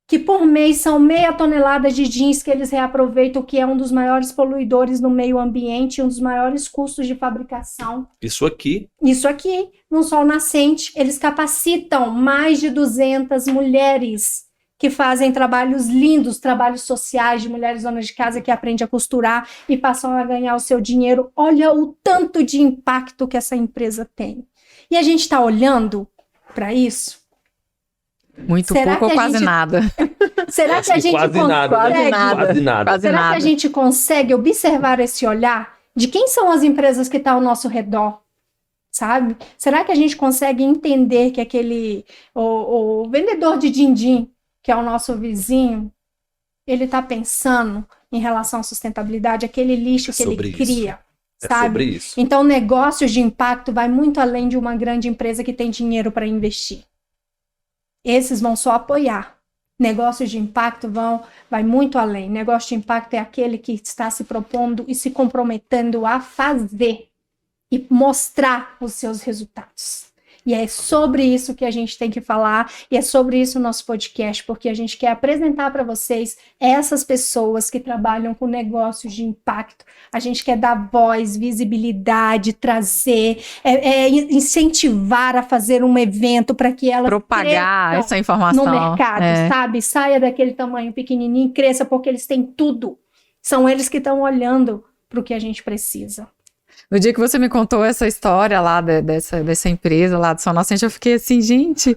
que por mês são 0,5 tonelada de jeans que eles reaproveitam, que é um dos maiores poluidores no meio ambiente, um dos maiores custos de fabricação. Isso aqui, no Sol Nascente, eles capacitam mais de 200 mulheres que fazem trabalhos lindos, trabalhos sociais de mulheres donas de casa que aprendem a costurar e passam a ganhar o seu dinheiro. Olha o tanto de impacto que essa empresa tem. E a gente está olhando para isso? Muito pouco ou quase nada. Será que a gente quase nada. Será que a gente consegue observar esse olhar de quem são as empresas que estão ao nosso redor? Sabe? Será que a gente consegue entender que o vendedor de din-din, que é o nosso vizinho, ele está pensando em relação à sustentabilidade, aquele lixo que ele cria, sabe? Sobre isso. Então, negócios de impacto vai muito além de uma grande empresa que tem dinheiro para investir. Esses vão só apoiar. Negócios de impacto vai muito além. Negócio de impacto é aquele que está se propondo e se comprometendo a fazer e mostrar os seus resultados. E é sobre isso que a gente tem que falar, e é sobre isso o nosso podcast, porque a gente quer apresentar para vocês essas pessoas que trabalham com negócios de impacto. A gente quer dar voz, visibilidade, trazer, incentivar a fazer um evento para que elas propagar essa informação no mercado, sabe? Saia daquele tamanho pequenininho e cresça, porque eles têm tudo. São eles que estão olhando para o que a gente precisa. No dia que você me contou essa história lá dessa empresa lá do Sol Nascente, eu fiquei assim, gente,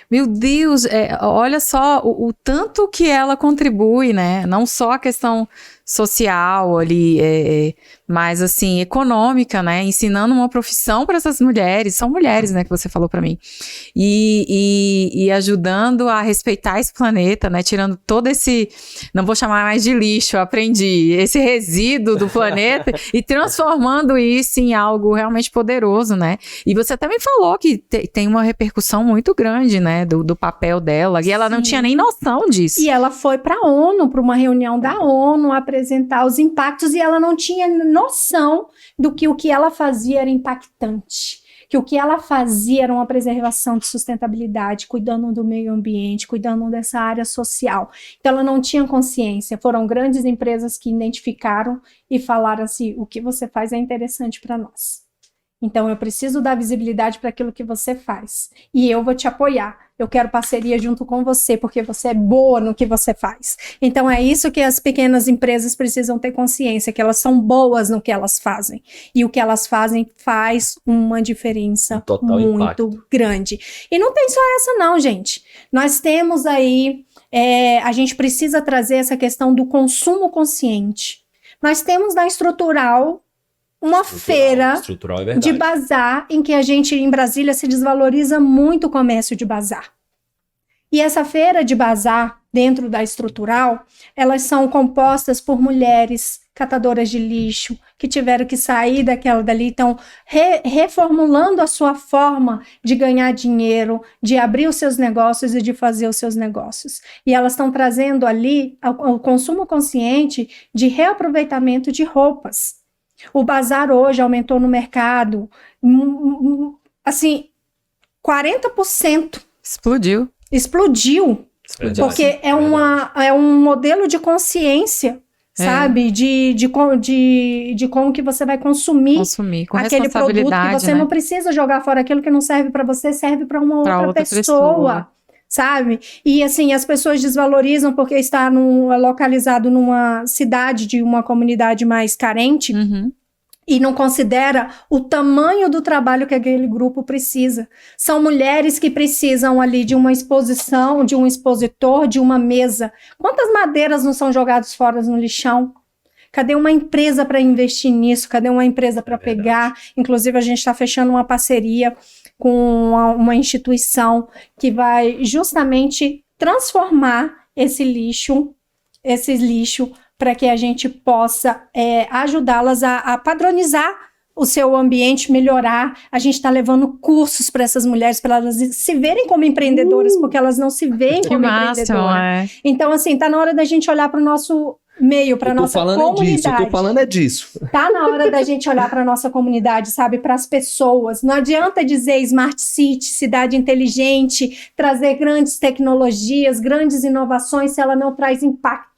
meu Deus, olha só o tanto que ela contribui, né? Não só a questão social ali, mas assim, econômica, né? Ensinando uma profissão para essas mulheres, são mulheres, né, que você falou para mim, e ajudando a respeitar esse planeta, né? Tirando todo esse, não vou chamar mais de lixo, eu aprendi, esse resíduo do planeta e transformando isso em algo realmente poderoso, né? E você até me falou que tem uma repercussão muito grande, né, do papel dela, e ela não tinha nem noção disso. E ela foi para a ONU, para uma reunião da ONU, apresentar os impactos, e ela não tinha noção do que o que ela fazia era impactante, que o que ela fazia era uma preservação de sustentabilidade, cuidando do meio ambiente, cuidando dessa área social. Então ela não tinha consciência, foram grandes empresas que identificaram e falaram assim, o que você faz é interessante para nós. Então eu preciso dar visibilidade para aquilo que você faz, e eu vou te apoiar. Eu quero parceria junto com você, porque você é boa no que você faz. Então é isso que as pequenas empresas precisam ter consciência, que elas são boas no que elas fazem. E o que elas fazem faz uma diferença muito grande. E não tem só essa não, gente. Nós temos aí, a gente precisa trazer essa questão do consumo consciente. Nós temos na Estrutural uma feira de bazar em que a gente, em Brasília, se desvaloriza muito o comércio de bazar. E essa feira de bazar, dentro da estrutural, elas são compostas por mulheres catadoras de lixo, que tiveram que sair daquela dali, estão reformulando a sua forma de ganhar dinheiro, de abrir os seus negócios e de fazer os seus negócios. E elas estão trazendo ali o consumo consciente de reaproveitamento de roupas. O bazar hoje aumentou no mercado, assim, 40%. Explodiu. Verdade. Porque é um modelo de consciência, sabe? De como que você vai consumir com aquele produto, que você não precisa jogar fora aquilo que não serve para você, serve para uma outra pessoa, sabe? E assim, as pessoas desvalorizam porque está localizado numa cidade de uma comunidade mais carente, e não considera o tamanho do trabalho que aquele grupo precisa. São mulheres que precisam ali de uma exposição, de um expositor, de uma mesa. Quantas madeiras não são jogadas fora no lixão? Cadê uma empresa para investir nisso? Cadê uma empresa para pegar? Inclusive, a gente está fechando uma parceria com uma instituição que vai justamente transformar esse lixo para que a gente possa ajudá-las a padronizar o seu ambiente, melhorar. A gente está levando cursos para essas mulheres, para elas se verem como empreendedoras, porque elas não se veem como empreendedoras. Então, assim, está na hora da gente olhar para o nosso meio, para a nossa comunidade. Eu tô falando disso. Tá na hora da gente olhar para a nossa comunidade, sabe? Para as pessoas. Não adianta dizer Smart City, cidade inteligente, trazer grandes tecnologias, grandes inovações, se ela não traz impacto.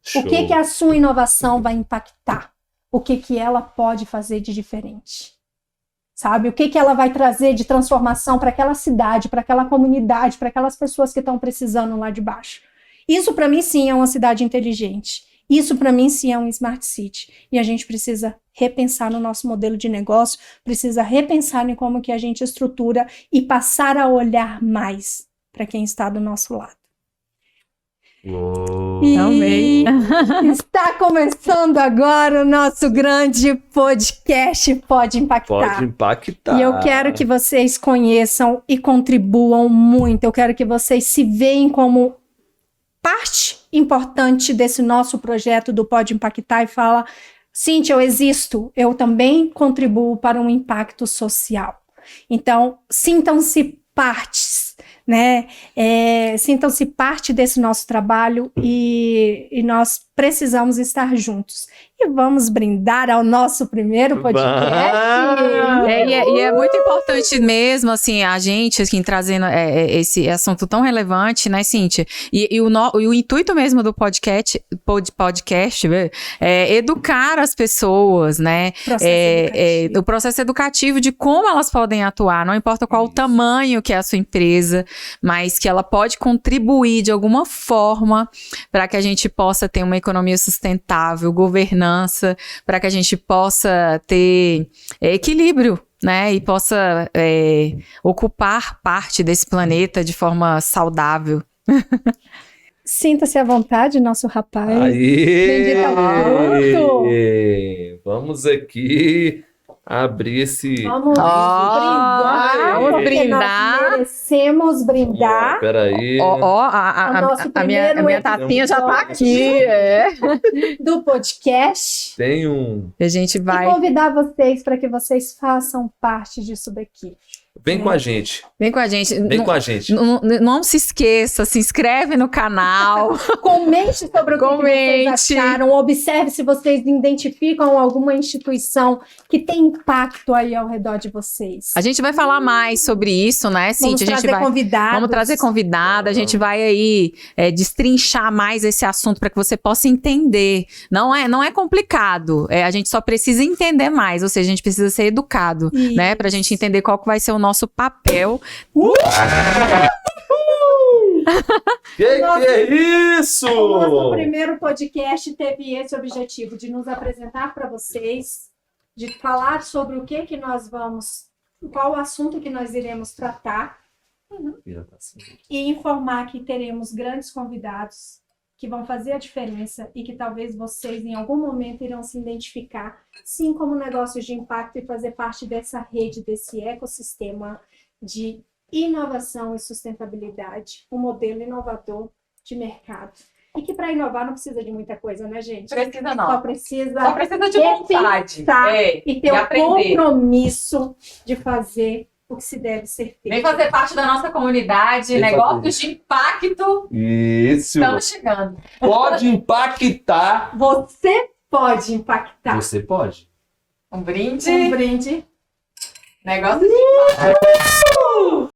Show. O que a sua inovação vai impactar? O que ela pode fazer de diferente? Sabe? O que ela vai trazer de transformação para aquela cidade, para aquela comunidade, para aquelas pessoas que estão precisando lá de baixo? Isso, para mim, sim, é uma cidade inteligente. Isso, para mim, sim, é um Smart City. E a gente precisa repensar no nosso modelo de negócio, precisa repensar em como que a gente estrutura e passar a olhar mais para quem está do nosso lado. Amei. Está começando agora o nosso grande podcast Pode Impactar. Pode impactar. E eu quero que vocês conheçam e contribuam muito. Eu quero que vocês se veem como parte importante desse nosso projeto do Pode Impactar e fala: Cíntia, eu existo, eu também contribuo para um impacto social. Então, sintam-se partes, né? Sintam-se parte desse nosso trabalho e nós precisamos estar juntos. E vamos brindar ao nosso primeiro podcast. E é muito importante mesmo, assim, a gente assim, trazendo esse assunto tão relevante, né, Cíntia? E o intuito mesmo do podcast é educar as pessoas, né? O processo educativo de como elas podem atuar, não importa qual o tamanho que é a sua empresa, mas que ela pode contribuir de alguma forma para que a gente possa ter uma economia sustentável, governança, para que a gente possa ter equilíbrio, né, e possa ocupar parte desse planeta de forma saudável. Sinta-se à vontade, nosso rapaz. Bendita muito. Vamos aqui abrir esse... Vamos brindar. Nós merecemos brindar. Peraí. A minha tacinha já tá aqui. Do podcast. Tem um... A gente vai... E convidar vocês para que vocês façam parte disso daqui. Vem com a gente. Vem com a gente. Vem com a gente. Não se esqueça, se inscreve no canal. Comente sobre o que vocês acharam. Observe se vocês identificam alguma instituição que tem impacto aí ao redor de vocês. A gente vai falar mais sobre isso, né, Cíntia? Vamos trazer convidados. A gente vai aí destrinchar mais esse assunto para que você possa entender. Não é complicado. A gente só precisa entender mais. Ou seja, a gente precisa ser educado, né? Pra gente entender qual que vai ser o nosso papel. Que é isso? O nosso primeiro podcast teve esse objetivo, de nos apresentar para vocês, de falar sobre o que nós qual o assunto que nós iremos tratar, e informar que teremos grandes convidados que vão fazer a diferença e que talvez vocês em algum momento irão se identificar, sim, como negócios de impacto e fazer parte dessa rede, desse ecossistema de inovação e sustentabilidade, um modelo inovador de mercado. E que para inovar não precisa de muita coisa, né, gente? Precisa Só não. precisa Só precisa de vontade. repensar e ter o aprender. compromisso de fazer o que se deve ser feito. Vem fazer parte da nossa comunidade, Vem negócios de impacto. Isso. Estamos chegando. Pode impactar. Você pode impactar. Você pode. Um brinde. Um brinde. Negócio de impacto.